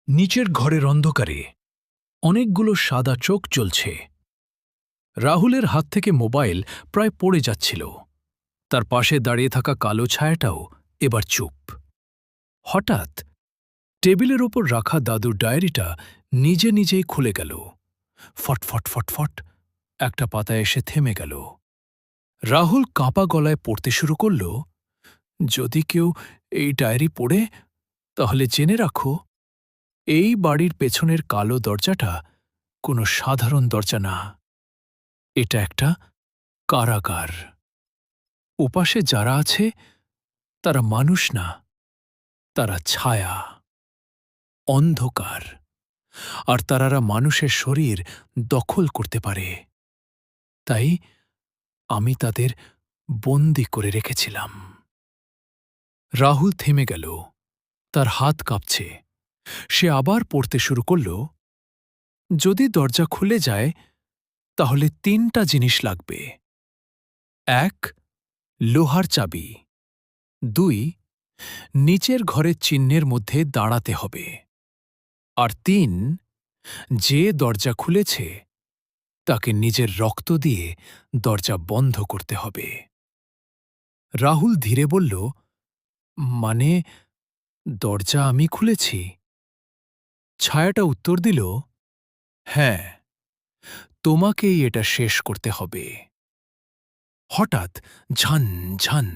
নিচের ঘরের অন্ধকারে অনেকগুলো সাদা চোখ জ্বলছে। রাহুলের হাত থেকে মোবাইল প্রায় পড়ে যাচ্ছিল। তার পাশে দাঁড়িয়ে থাকা কালো ছায়াটাও এবার চুপ। হঠাৎ টেবিলের ওপর রাখা দাদুর ডায়েরিটা নিজে নিজেই খুলে গেল। ফটফট ফটফট একটা পাতায় এসে থেমে গেল। রাহুল কাঁপা গলায় পড়তে শুরু করল, যদি কেউ এই ডায়েরি পড়ে তাহলে জেনে রাখো, এই বাড়ির পেছনের কালো দরজাটা কোনো সাধারণ দরজা না, এটা একটা কারাগার। ওপাশে যারা আছে তারা মানুষ না, তারা ছায়া, অন্ধকার, আর তারারা মানুষের শরীর দখল করতে পারে। তাই আমি তাদের বন্দি করে রেখেছিলাম। রাহুল থেমে গেল, তার হাত কাঁপছে। সে আবার পড়তে শুরু করল, যদি দরজা খুলে যায় তাহলে ৩টা জিনিস লাগবে। ১. লোহার চাবি। ২. নিচের ঘরের চিহ্নের মধ্যে দাঁড়াতে হবে। আর ৩. যে দরজা খুলেছে তাকে নিজের রক্ত দিয়ে দরজা বন্ধ করতে হবে। রাহুল ধীরে বলল, মানে দরজা আমি খুলেছি? ছায়াটা উত্তর দিল, হ্যাঁ, তোমাকেই এটা শেষ করতে হবে। হঠাৎ ঝান ঝান